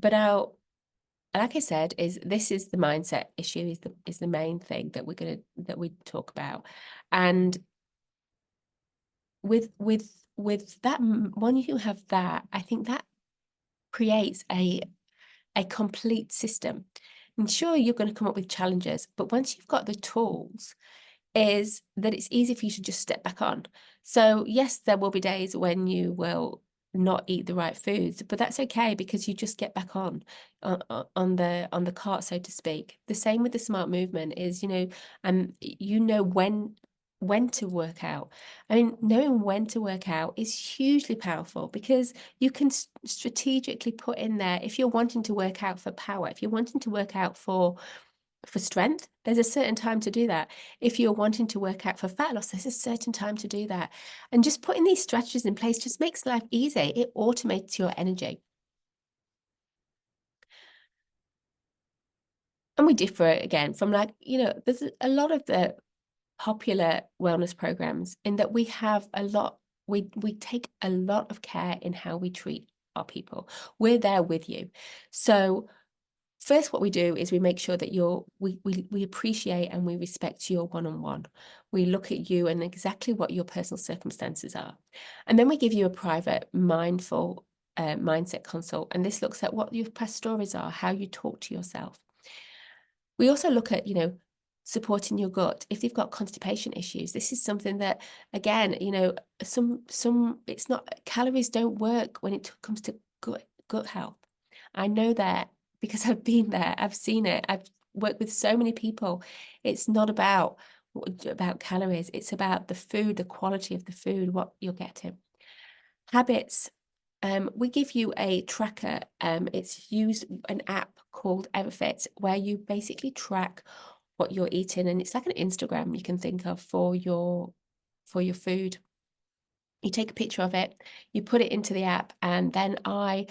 like I said, this is the mindset issue, is the main thing that we talk about. And with that, when you have that, I think that creates a complete system. And sure, you're going to come up with challenges, but once you've got the tools, is that it's easy for you to just step back on. So yes, there will be days when you will not eat the right foods, but that's okay, because you just get back on the cart, so to speak. The same with the smart movement is, when to work out. I mean, knowing when to work out is hugely powerful, because you can strategically put in there, if you're wanting to work out for power, if you're wanting to work out for strength, there's a certain time to do that. If you're wanting to work out for fat loss, there's a certain time to do that. And just putting these strategies in place just makes life easy. It automates your energy. And we differ again from, like, there's a lot of the popular wellness programs in that we take a lot of care in how we treat our people. We're there with you. So first, what we do is we make sure that we appreciate and we respect your one-on-one. We look at you and exactly what your personal circumstances are. And then we give you a private, mindful mindset consult. And this looks at what your past stories are, how you talk to yourself. We also look at, supporting your gut. If you've got constipation issues, this is something that, again, it's not, calories don't work when it comes to gut health. I know that because I've been there, I've seen it, I've worked with so many people. It's not about calories, it's about the food, the quality of the food, what you're getting. Habits. We give you a tracker. It's used an app called Everfit, where you basically track what you're eating, and it's like an Instagram you can think of for your food. You take a picture of it, you put it into the app, and then a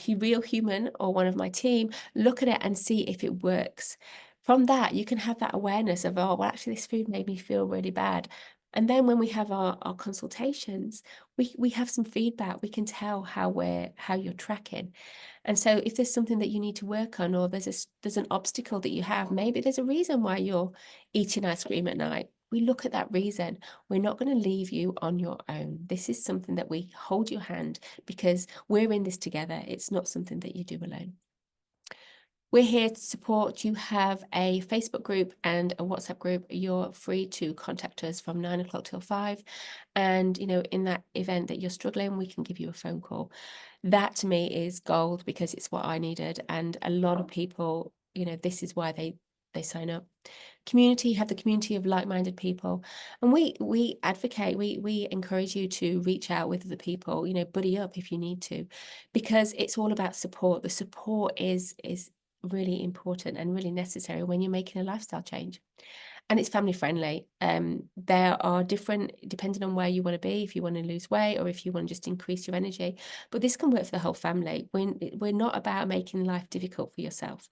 real human or one of my team look at it and see if it works. From that, you can have that awareness of, oh, well, actually, this food made me feel really bad. And then when we have our consultations, we have some feedback. We can tell how you're tracking. And so if there's something that you need to work on, or there's an obstacle that you have, maybe there's a reason why you're eating ice cream at night. We look at that reason. We're not going to leave you on your own. This is something that we hold your hand, because we're in this together. It's not something that you do alone. We're here to support. You have a Facebook group and a WhatsApp group. You're free to contact us from 9 o'clock till 5. And, in that event that you're struggling, we can give you a phone call. That to me is gold, because it's what I needed. And a lot of people, this is why they sign up. Community, have the community of like-minded people. And we advocate, we encourage you to reach out with other people, buddy up if you need to, because it's all about support. The support is really important and really necessary when you're making a lifestyle change. and it's family friendly. There are different, depending on where you want to be, if you want to lose weight or if you want to just increase your energy, but this can work for the whole family. We're not about making life difficult for yourself.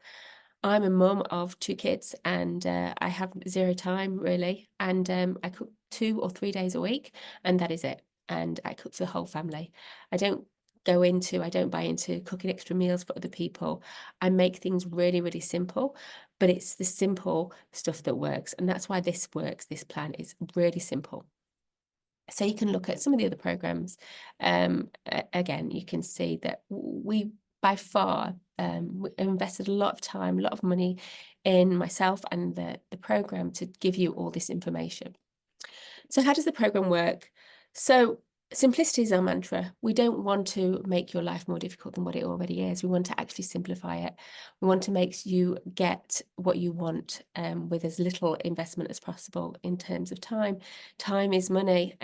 I'm a mum of 2 kids, and I have 0 time really, and I cook 2 or 3 days a week, and that is it. And I cook for the whole family. I don't buy into cooking extra meals for other people. I make things really, really simple, but it's the simple stuff that works, and that's why this works. This plan is really simple. So you can look at some of the other programs. Again, you can see that we by far invested a lot of time, a lot of money in myself and the program to give you all this information. So how does the program work? So simplicity is our mantra. We don't want to make your life more difficult than what it already is. We want to actually simplify it. We want to make you get what you want with as little investment as possible in terms of time. Time is money.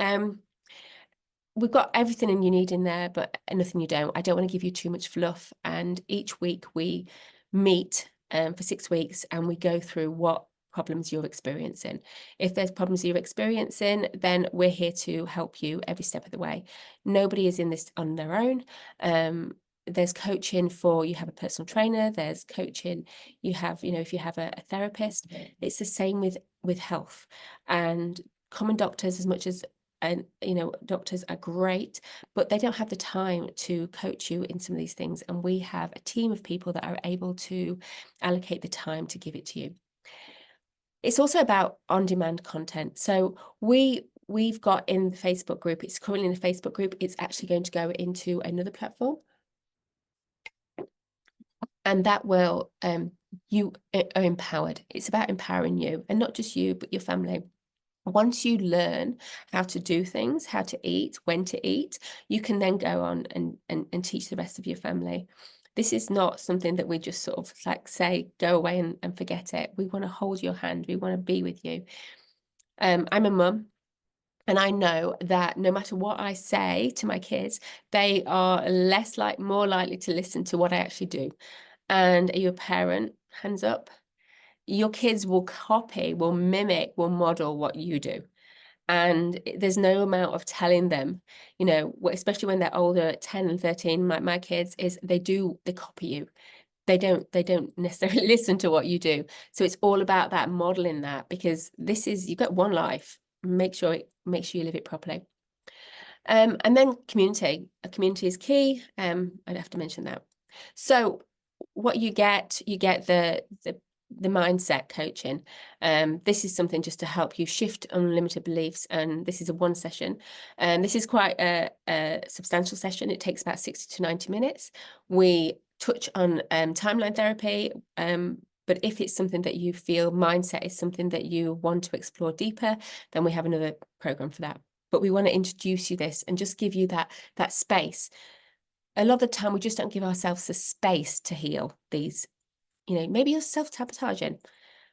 We've got everything you need in there, but nothing you don't. I don't want to give you too much fluff. And each week we meet for 6 weeks and we go through what problems you're experiencing. If there's problems you're experiencing, then we're here to help you every step of the way. Nobody is in this on their own. There's coaching for, you have a personal trainer, there's coaching, you have, if you have a therapist, it's the same with health. And common doctors, as much as doctors are great, but they don't have the time to coach you in some of these things. And we have a team of people that are able to allocate the time to give it to you. It's also about on-demand content. So we've got in the Facebook group, it's currently in the Facebook group, it's actually going to go into another platform. And that will, you are empowered. It's about empowering you, and not just you, but your family. Once you learn how to do things, how to eat, when to eat, you can then go on and teach the rest of your family. This is not something that we just sort of like say, go away and forget it. We want to hold your hand. We want to be with you. I'm a mum, and I know that no matter what I say to my kids, they are more likely to listen to what I actually do. And are you a parent? Hands up. Your kids will copy, will mimic, will model what you do. And there's no amount of telling them, especially when they're older, 10 and 13, my kids, they copy you. They don't necessarily listen to what you do. So it's all about that modeling that, because you've got one life. Make sure you live it properly. And then community. A community is key. I'd have to mention that. So what you get the mindset coaching. This is something just to help you shift unlimited beliefs, and this is a 1 session, and this is quite a substantial session. It takes about 60 to 90 minutes. We touch on timeline therapy, but if it's something that you feel mindset is something that you want to explore deeper, then we have another program for that. But we want to introduce you this and just give you that space. A lot of the time we just don't give ourselves the space to heal these. Maybe you're self-sabotaging,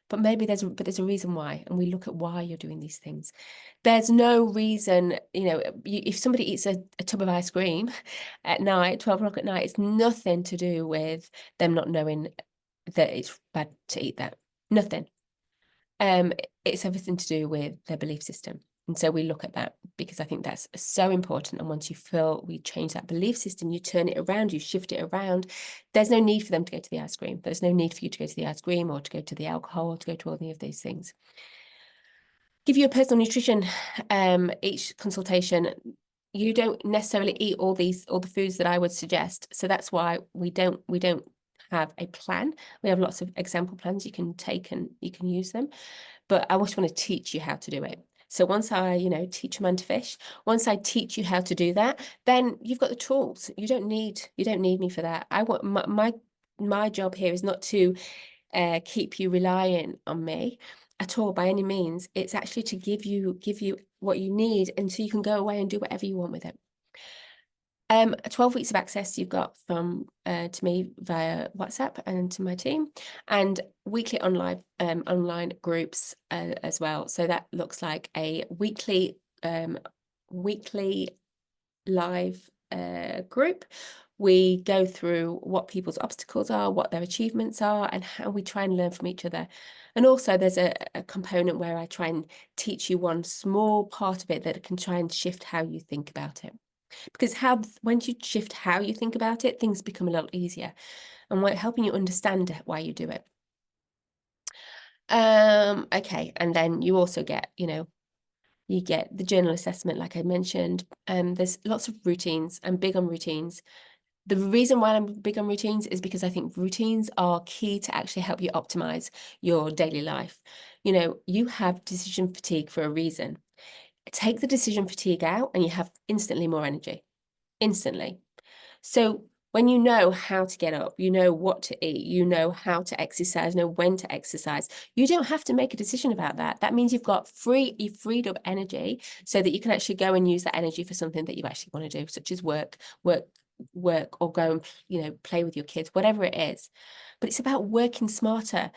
but maybe there's a reason why, and we look at why you're doing these things. There's no reason, if somebody eats a tub of ice cream at night, 12 o'clock at night, it's nothing to do with them not knowing that it's bad to eat that. Nothing. It's everything to do with their belief system. And so we look at that, because I think that's so important. And once we change that belief system, you turn it around, you shift it around. There's no need for them to go to the ice cream. There's no need for you to go to the ice cream or to go to the alcohol or to go to any of those things. Give you a personal nutrition each consultation. You don't necessarily eat all the foods that I would suggest. So that's why we don't have a plan. We have lots of example plans you can take and you can use them. But I just want to teach you how to do it. So once I, teach a man to fish, once I teach you how to do that, then you've got the tools. You don't need me for that. I want my job here is not to keep you relying on me at all by any means. It's actually to give you what you need, and so you can go away and do whatever you want with it. 12 weeks of access you've got from to me via WhatsApp and to my team, and weekly online groups as well. So that looks like a weekly live group We go through what people's obstacles are, what their achievements are, and how we try and learn from each other. And also there's a component where I try and teach you one small part of it that can try and shift how you think about it. Because once you shift how you think about it, things become a little easier, and we're helping you understand why you do it. Okay, and then you also get, you get the journal assessment, like I mentioned. There's lots of routines. I'm big on routines. The reason why I'm big on routines is because I think routines are key to actually help you optimize your daily life. You have decision fatigue for a reason. Take the decision fatigue out and you have instantly more energy. Instantly. So when you know how to get up, you know what to eat, you know how to exercise, know when to exercise, you don't have to make a decision about that. That means you've freed up energy so that you can actually go and use that energy for something that you actually want to do, such as work, or go and, play with your kids, whatever it is. But it's about working smarter.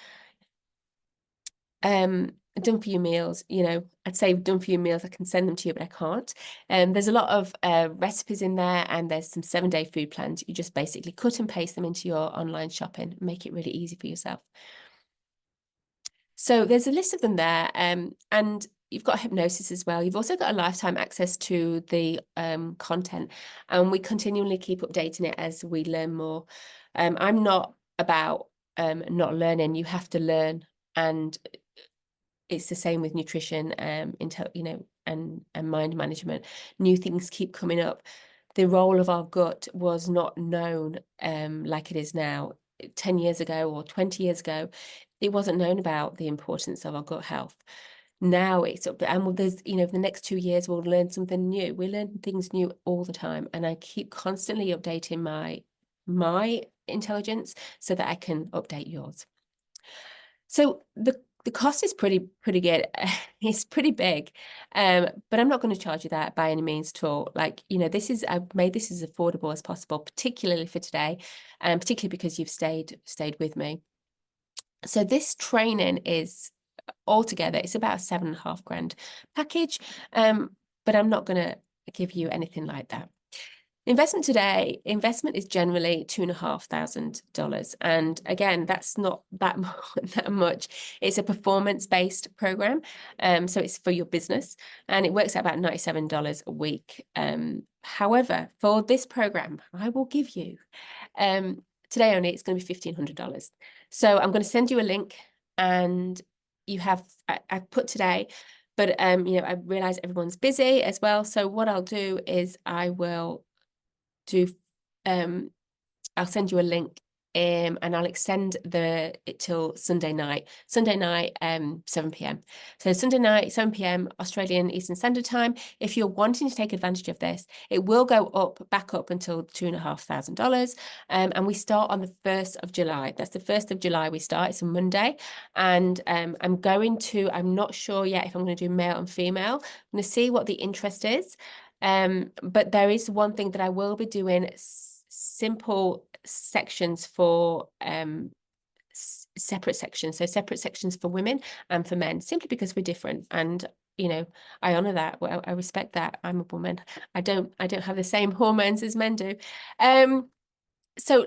Done for you meals, I'd say done for you meals, I can send them to you, but I can't. There's a lot of recipes in there, and there's some 7-day food plans. You just basically cut and paste them into your online shopping, make it really easy for yourself. So there's a list of them there, and you've got hypnosis as well. You've also got a lifetime access to the content, and we continually keep updating it as we learn more. I'm not about not learning. You have to learn, and it's the same with nutrition, and mind management. New things keep coming up. The role of our gut was not known like it is now. 10 years ago or 20 years ago, it wasn't known about the importance of our gut health. Now it's up, and there's, the next 2 years we'll learn something new. We learn things new all the time, and I keep constantly updating my intelligence so that I can update yours. So the cost is pretty good. It's pretty big, but I'm not going to charge you that by any means at all. Like, I've made this as affordable as possible, particularly for today, and particularly because you've stayed with me. So this training is altogether, it's about a $7,500 package, but I'm not going to give you anything like that. Investment is generally $2,500. And again, that's not that much. It's a performance-based program. So it's for your business, and it works out about $97 a week. However, for this program, I will give you, today only, it's going to be $1,500. So I'm going to send you a link, and I've put today, but I realize everyone's busy as well. So what I'll do is I'll send you a link, and I'll extend it till Sunday night, 7 p.m. So Sunday night, 7 p.m. Australian Eastern Standard Time. If you're wanting to take advantage of this, it will go back up until $2,500. And we start on the 1st of July. That's the 1st of July we start. It's a Monday. And I'm not sure yet if I'm going to do male and female. I'm going to see what the interest is. But there is one thing that I will be doing, simple sections for separate sections. So separate sections for women and for men, simply because we're different. And I honor that. I respect that. I'm a woman. I don't have the same hormones as men do. So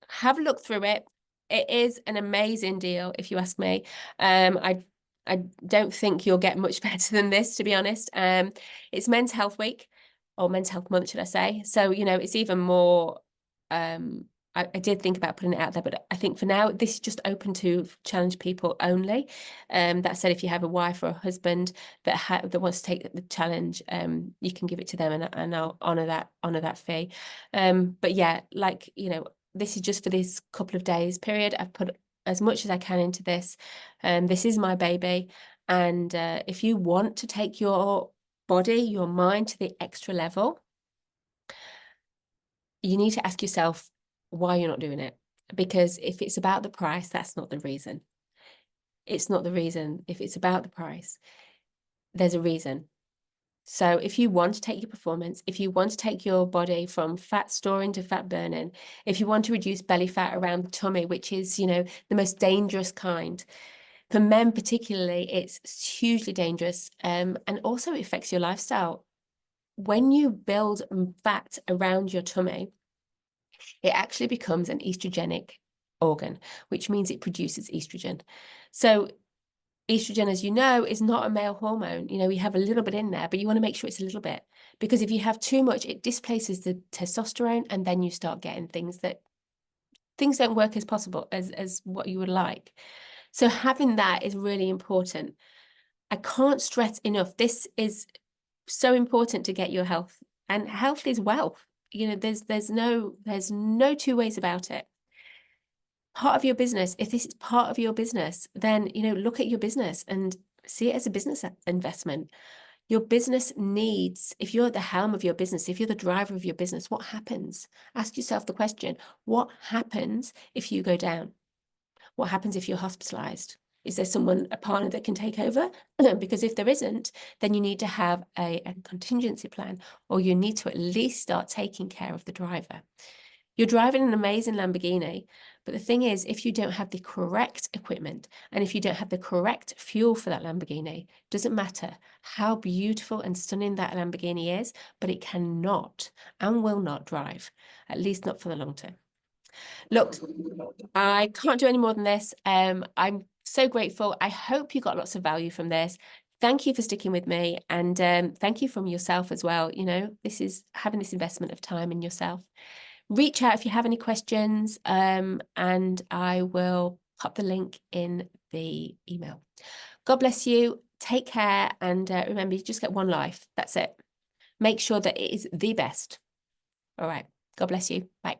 have a look through it. It is an amazing deal, if you ask me. I don't think you'll get much better than this, to be honest. It's Men's Health Week, or Men's Health Month, should I say. So, it's even more, I did think about putting it out there, but I think for now, this is just open to challenge people only. That said, if you have a wife or a husband that wants to take the challenge, you can give it to them, and I'll honor that fee. But yeah, this is just for this couple of days period. I've put as much as I can into this. This is my baby. And if you want to take your body, your mind to the extra level, you need to ask yourself why you're not doing it. Because if it's about the price, that's not the reason. It's not the reason. If it's about the price, there's a reason. So if you want to take your performance, if you want to take your body from fat storing to fat burning, if you want to reduce belly fat around the tummy, which is, the most dangerous kind, for men particularly, it's hugely dangerous. And also it affects your lifestyle. When you build fat around your tummy, it actually becomes an estrogenic organ, which means it produces estrogen. So estrogen, as you know, is not a male hormone. You know, we have a little bit in there, but you want to make sure it's a little bit, because if you have too much, it displaces the testosterone, and then you start getting things don't work as possible as what you would like. So having that is really important. I can't stress enough. This is so important to get your health, and health is wealth. You know, there's no two ways about it. Part of your business, if this is part of your business, then, you know, look at your business and see it as a business investment. Your business needs, if you're at the helm of your business, if you're the driver of your business, what happens? Ask yourself the question, what happens if you go down? What happens if you're hospitalized? Is there someone, a partner that can take over? Because if there isn't, then you need to have a contingency plan, or you need to at least start taking care of the driver. You're driving an amazing Lamborghini, but the thing is, if you don't have the correct equipment, and if you don't have the correct fuel for that Lamborghini, doesn't matter how beautiful and stunning that Lamborghini is, but it cannot and will not drive, at least not for the long term. Look, I can't do any more than this. I'm so grateful. I hope you got lots of value from this. Thank you for sticking with me, and thank you from yourself as well. You know, this is having this investment of time in yourself. Reach out if you have any questions, and I will pop the link in the email. God bless you. Take care, and remember, you just get one life. That's it. Make sure that it is the best. All right. God bless you. Bye.